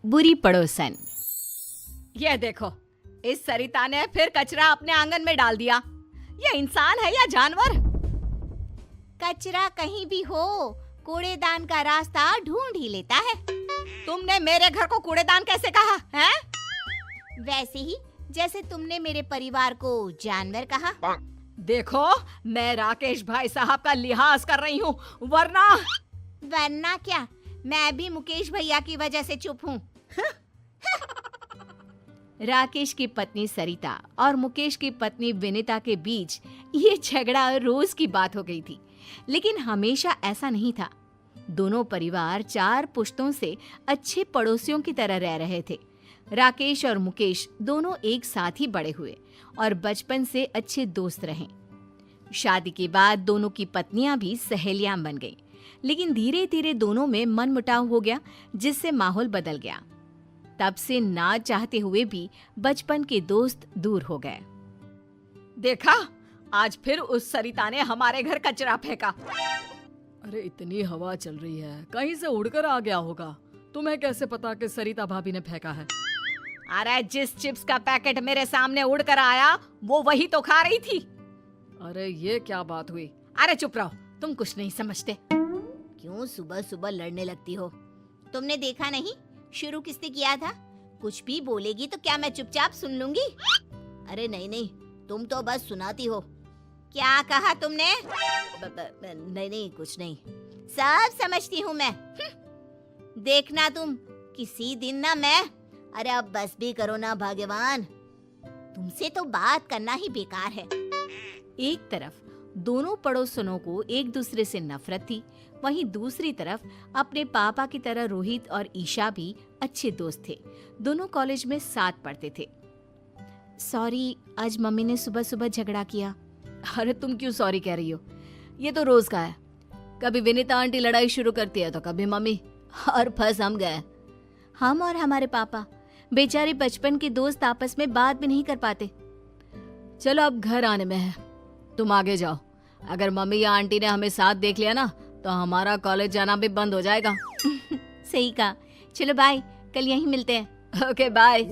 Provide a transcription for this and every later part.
बुरी पड़ोसन। ये देखो, इस सरिता ने फिर कचरा अपने आंगन में डाल दिया। ये इंसान है या जानवर? कचरा कहीं भी हो, कूड़ेदान का रास्ता ढूंढ ही लेता है। तुमने मेरे घर को कूड़ेदान कैसे कहा है? वैसे ही जैसे तुमने मेरे परिवार को जानवर कहा। देखो, मैं राकेश भाई साहब का लिहाज कर रही हूँ, वरना क्या, मैं भी मुकेश भैया की वजह से चुप हूँ। राकेश की पत्नी सरिता और मुकेश की पत्नी विनीता के बीच ये झगड़ा रोज की बात हो गई थी, लेकिन हमेशा ऐसा नहीं था। दोनों परिवार 4 पुश्तों से अच्छे पड़ोसियों की तरह रह रहे थे। राकेश और मुकेश दोनों एक साथ ही बड़े हुए और बचपन से अच्छे दोस्त रहे। शादी के बाद दोनों की पत्नियां भी सहेलियां बन गईं, लेकिन धीरे धीरे दोनों में मनमुटाव हो गया, जिससे माहौल बदल गया। तब से ना चाहते हुए भी बचपन के दोस्त दूर हो गए। देखा, आज फिर उस सरिता ने हमारे घर कचरा फेंका। अरे इतनी हवा चल रही है, कहीं से उड़कर आ गया होगा। तुम्हें कैसे पता कि सरिता भाभी ने फेंका है? अरे जिस चिप्स का पैकेट मेरे सामने उड़कर आया, वो वही तो खा रही थी। अरे ये क्या बात हुई? अरे चुप रहो, तुम कुछ नहीं समझते। क्यों सुबह सुबह लड़ने लगती हो? तुमने देखा नहीं शुरू किसने किया था? कुछ भी बोलेगी तो क्या मैं चुपचाप सुन लूंगी? अरे नहीं, तुम तो बस सुनाती हो। क्या कहा तुमने? नहीं, कुछ नहीं, सब समझती हूँ मैं। देखना तुम, किसी दिन ना मैं। अरे अब बस भी करो ना भगवान, तुमसे तो बात करना ही बेकार है। एक तरफ दोनों पड़ोसनों को एक दूसरे से नफरत थी, वहीं दूसरी तरफ अपने पापा की तरह रोहित और ईशा भी अच्छे दोस्त थे। दोनों कॉलेज में साथ पढ़ते थे। सॉरी, आज मम्मी ने सुबह सुबह झगड़ा किया। अरे तुम क्यों सॉरी कह रही हो? ये तो रोज का है। कभी विनीता आंटी लड़ाई शुरू करती है तो कभी मम्मी, और फंस हम गए। हम और हमारे पापा बेचारे बचपन के दोस्त आपस में बात भी नहीं कर पाते। चलो अब घर आने में है, तुम आगे जाओ। अगर मम्मी या आंटी ने हमें साथ देख लिया ना तो हमारा कॉलेज जाना भी बंद हो जाएगा। सही कहा, चलो बाय, कल यहीं मिलते हैं। Okay bye.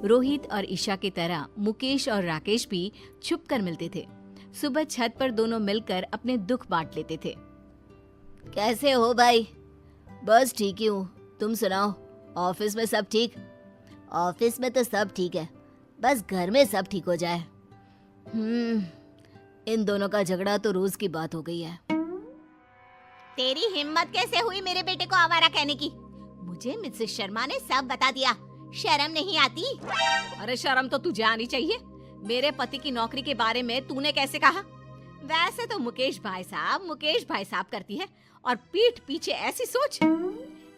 रोहित और ईशा की तरह मुकेश और राकेश भी छुप कर मिलते थे। सुबह छत पर दोनों मिलकर अपने दुख बांट लेते थे। कैसे हो भाई? बस ठीक ही हूँ, तुम सुनाओ, ऑफिस में सब ठीक? ऑफिस में तो सब ठीक है, बस घर में सब ठीक हो जाए। इन दोनों का झगड़ा तो रोज की बात हो गई है। तेरी हिम्मत कैसे हुई मेरे बेटे को आवारा कहने की? मुझे मिसेस शर्मा ने सब बता दिया, शर्म नहीं आती? अरे शर्म तो तुझे आनी चाहिए। मेरे पति की नौकरी के बारे में तूने कैसे कहा? वैसे तो मुकेश भाई साहब करती है, और पीठ पीछे ऐसी सोच।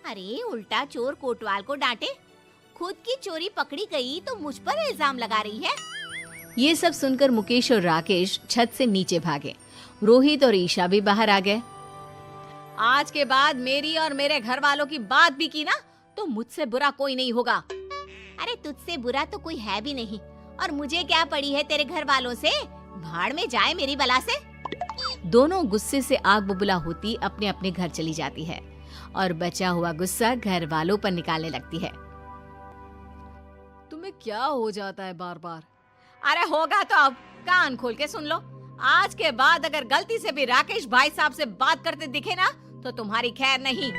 अरे उल्टा चोर कोतवाल को डांटे, खुद की चोरी पकड़ी गई तो मुझ पर इल्जाम लगा रही है। ये सब सुनकर मुकेश और राकेश छत से नीचे भागे। रोहित और ईशा भी बाहर आ गए। आज के बाद मेरी और मेरे घर वालों की बात भी की ना तो मुझसे बुरा कोई नहीं होगा। अरे तुझसे बुरा तो कोई है भी नहीं, और मुझे क्या पड़ी है तेरे घर वालों से? भाड़ में जाए मेरी बला से। दोनों गुस्से से आग बबूला होती अपने अपने घर चली जाती है और बचा हुआ गुस्सा घर वालों पर निकालने लगती है। तुम्हें क्या हो जाता है बार बार? अरे होगा तो अब कान खोल के सुन लो। आज के बाद अगर गलती से भी राकेश भाई साहब से बात करते दिखे ना तो तुम्हारी खैर नहीं।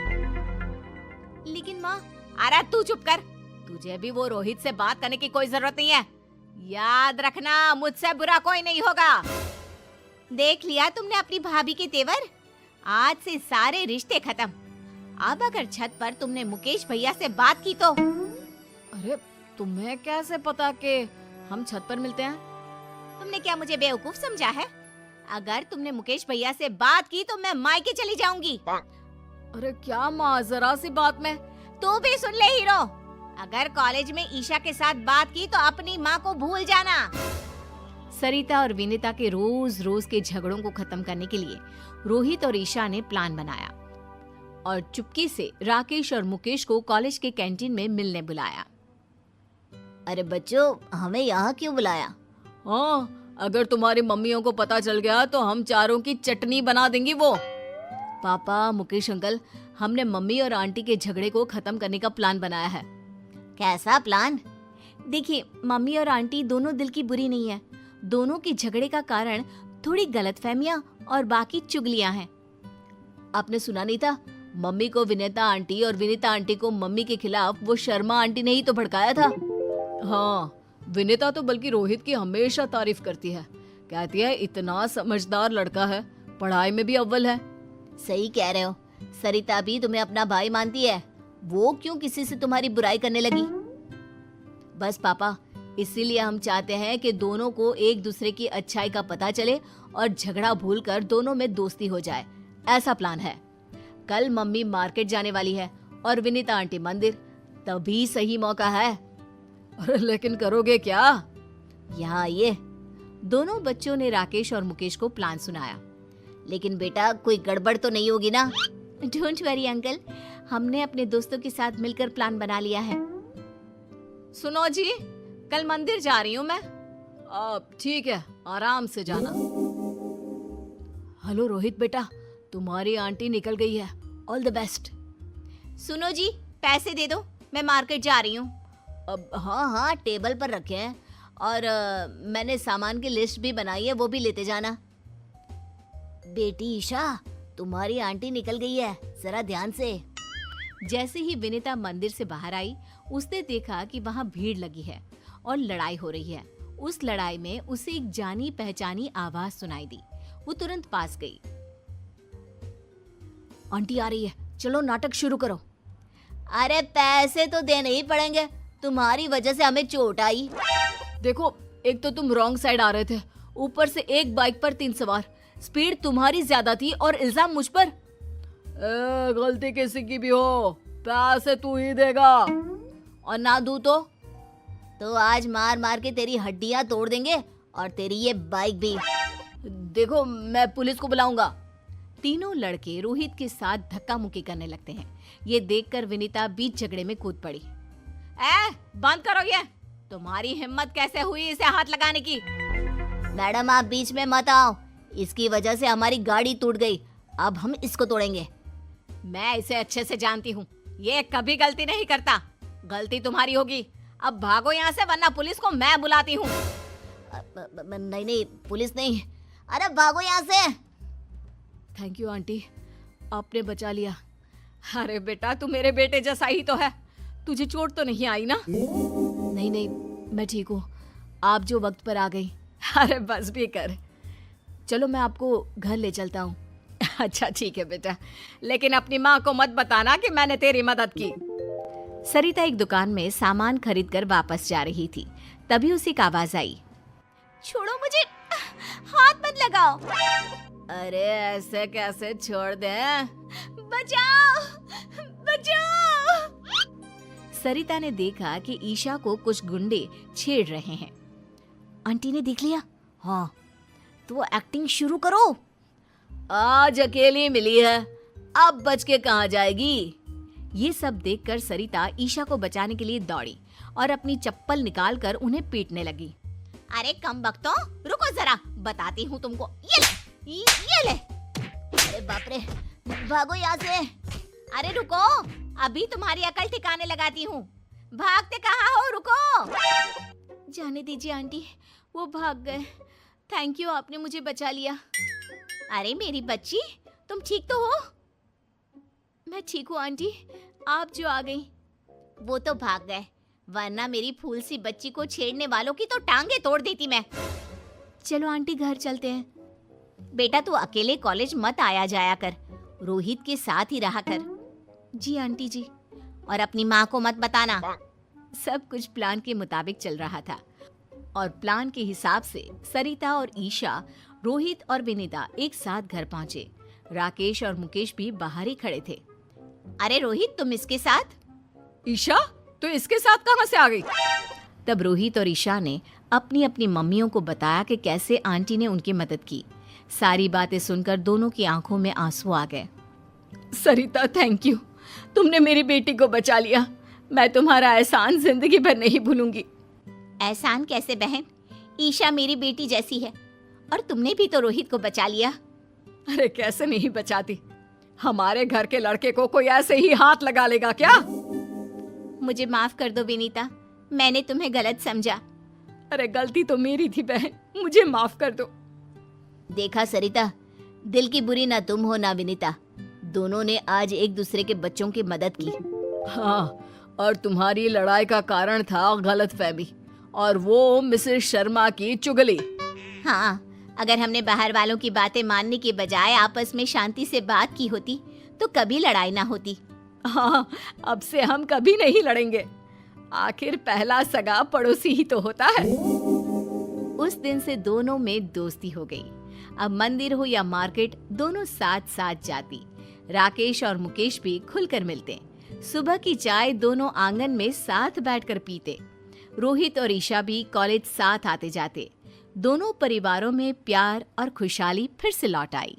लेकिन माँ। अरे तू चुप कर, तुझे भी वो रोहित से बात करने की कोई जरूरत नहीं है। याद रखना, मुझसे बुरा कोई नहीं होगा। देख लिया तुमने अपनी भाभी के तेवर? आज से सारे रिश्ते खत्म। अब अगर छत पर तुमने मुकेश भैया से बात की तो। अरे तुम्हें कैसे पता कि हम छत पर मिलते हैं? तुमने क्या मुझे बेवकूफ समझा है? अगर तुमने मुकेश भैया से बात की तो मैं मायके चली जाऊंगी। अरे क्या माँ, जरा सी बात में। तू भी सुन ले हीरो, अगर कॉलेज में ईशा के साथ बात की तो अपनी माँ को भूल जाना। सरिता और विनीता के रोज रोज के झगड़ों को खत्म करने के लिए रोहित और ईशा ने प्लान बनाया और चुपके से राकेश और मुकेश को कॉलेज के कैंटीन में मिलने बुलाया। अरे बच्चों, हमें यहाँ क्यों बुलाया? हाँ, अगर तुम्हारी मम्मियों को पता चल गया तो हम चारों की चटनी बना देंगी वो। पापा, मुकेश अंकल, हमने मम्मी और आंटी के झगड़े को खत्म करने का प्लान बनाया है। कैसा प्लान? देखिए, मम्मी और आंटी दोनों दिल की बुरी नहीं है। दोनों के झगड़े का कारण थोड़ी गलतफहमियां और बाकी चुगलियां हैं। आपने सुना नहीं था? मम्मी को विनीता आंटी और विनीता आंटी को मम्मी के खिलाफ वो शर्मा आंटी ने ही तो भड़काया था। हाँ, विनीता तो बल्कि रोहित की हमेशा तारीफ करती है। कहती है इतना समझदार लड़का है, पढ़ाई में भी अव्वल है। सही कह रहे हो। सरिता भी तुम्हें अपना भाई मानती है। वो क्यों किसी से तुम्हारी बुराई करने लगी? बस पापा, इसीलिए हम चाहते हैं कि दोनों को एक दूसरे की अच्छाई का पता चले और झगड़ा भूलकर दोनों में दोस्ती हो जाए। ऐसा प्लान है। कल मम्मी मार्केट जाने वाली है और विनीता आंटी मंदिर, तभी सही मौका है। अरे लेकिन करोगे क्या? यहाँ आइए। दोनों बच्चों ने राकेश और मुकेश को प्लान सुनाया। लेकिन बेटा, कोई गड़बड़ तो नहीं होगी ना? डोंट वरी अंकल, हमने अपने दोस्तों के साथ मिलकर प्लान बना लिया है। सुनो जी, कल मंदिर जा रही हूँ मैं। अब ठीक है, आराम से जाना। हेलो रोहित बेटा, तुम्हारी आंटी निकल गई है। All the best. सुनो जी, पैसे दे दो, मैं मार्केट जा रही हूँ। अब हाँ हाँ, टेबल पर रखे हैं और मैंने सामान की लिस्ट भी बनाई है, वो भी लेते जाना। बेटी ईशा, तुम्हारी आंटी निकल गई है, जरा ध्यान से। जैसे ही विनीता मंदिर से बाहर आई, उसने देखा कि वहाँ भीड़ लगी है और लड़ाई हो रही है। उस लड़ाई में उसे एक जानी पहचानी आवाज सुनाई दी। वो तुरंत पास गई। आंटी आ रही है, चलो नाटक शुरू करो। अरे पैसे तो देने ही पड़ेंगे, तुम्हारी वजह से हमें चोट आई। देखो, एक तो तुम रॉन्ग साइड आ रहे थे, ऊपर से एक बाइक पर 3 सवार। स्पीड तुम्हारी ज्यादा थी और इल्जाम मुझ पर। गलती किसी की भी हो, पैसे तू ही देगा। और ना दूं तो आज मार मार के तेरी हड्डियां तोड़ देंगे और तेरी ये बाइक भी। देखो, मैं पुलिस को बुलाऊंगा। तीनों लड़के रोहित के साथ धक्का मुक्की करने लगते हैं। ये देखकर विनीता बीच झगड़े में कूद पड़ी। बंद करो ये। तुम्हारी हिम्मत कैसे हुई इसे हाथ लगाने की? मैडम, आप बीच में मत आओ। इसकी वजह से हमारी गाड़ी टूट गई, अब हम इसको तोड़ेंगे। मैं इसे अच्छे से जानती हूँ, ये कभी गलती नहीं करता। गलती तुम्हारी होगी। अब भागो यहाँ से, वरना पुलिस को मैं बुलाती हूँ। नहीं नहीं, पुलिस नहीं। अरे भागो यहाँ से। थैंक यू आंटी, आपने बचा लिया। अरे बेटा, तू मेरे बेटे जैसा ही तो है। तुझे चोट तो नहीं आई ना? नहीं नहीं, मैं ठीक हूँ। आप जो वक्त पर आ गई। अरे बस भी कर। चलो मैं आपको घर ले चलता हूँ। अच्छा ठीक है बेटा, लेकिन अपनी माँ को मत बताना कि मैंने तेरी मदद की। सरिता एक दुकान में सामान खरीदकर वापस जा रही थी। तभी उसे एक आवाज आई। छोड़ो मुझे, हाथ मत लगाओ। अरे ऐसे कैसे छोड़ दे? बचाओ बचाओ। सरिता ने देखा कि ईशा को कुछ गुंडे छेड़ रहे हैं। आंटी ने देख लिया? हाँ, तो एक्टिंग शुरू करो। आज अकेली मिली है, अब बच के कहाँ जाएगी? ये सब देखकर सरिता ईशा को बचाने के लिए दौड़ी और अपनी चप्पल निकालकर उन्हें पीटने लगी। अरे कम बख्तों, रुको जरा, बताती हूँ तुमको। ये ले। अरे बाप रे, भागो यहाँ से। अरे रुको, अभी तुम्हारी अकल ठिकाने लगाती हूँ। भागते कहाँ हो? रुको। जाने दीजिए आंटी, वो भाग गए। थैंक यू, आपने मुझे बचा लिया। अरे मेरी बच्ची, तुम ठीक तो हो? मैं ठीक हूँ आंटी, आप जो आ गई। वो तो भाग गए, वरना मेरी फूल सी बच्ची को छेड़ने वालों की तो टांगे तोड़ देती मैं। चलो आंटी, घर चलते हैं। बेटा, तू अकेले कॉलेज मत आया जाया कर, रोहित के साथ ही रहा कर। जी आंटी जी। और अपनी माँ को मत बताना। सब कुछ प्लान के मुताबिक चल रहा था और प्लान के हिसाब से सरिता और ईशा, रोहित और विनीता एक साथ घर पहुंचे। राकेश और मुकेश भी बाहर ही खड़े थे। अरे रोहित, तुम इसके साथ? ईशा, तो इसके साथ कहाँ से आ गई? तब रोहित और ईशा ने अपनी अपनी मम्मियों को बताया कि कैसे आंटी ने उनकी मदद की। सारी बातें सुनकर दोनों की आंखों में आंसू आ गए। सरिता, थैंक यू, तुमने मेरी बेटी को बचा लिया। मैं तुम्हारा एहसान जिंदगी भर नहीं भूलूंगी। एहसान कैसे बहन? ईशा मेरी बेटी जैसी है और तुमने भी तो रोहित को बचा लिया। अरे कैसे नहीं बचाती, हमारे घर के लड़के को कोई ऐसे ही हाथ लगा लेगा क्या? मुझे माफ कर दो विनीता, मैंने तुम्हें गलत समझा। अरे गलती तो मेरी थी बहन, मुझे माफ कर दो। देखा सरिता, दिल की बुरी ना तुम हो ना विनीता, दोनों ने आज एक दूसरे के बच्चों की मदद की। हाँ, और तुम्हारी लड़ाई का कारण था गलतफहमी, और वो मिसेस शर्मा की चुगली। हाँ, अगर हमने बाहर वालों की बातें मानने के बजाय आपस में शांति से बात की होती तो कभी लड़ाई ना होती। हाँ, अब से हम कभी नहीं लड़ेंगे। आखिर पहला सगा पड़ोसी ही तो होता है। उस दिन से दोनों में दोस्ती हो गई। अब मंदिर हो या मार्केट, दोनों साथ साथ जाती। राकेश और मुकेश भी खुलकर मिलते। सुबह की चाय दोनों आंगन में साथ बैठकर पीते। रोहित और ईशा भी कॉलेज साथ आते जाते। दोनों परिवारों में प्यार और खुशहाली फिर से लौट आई।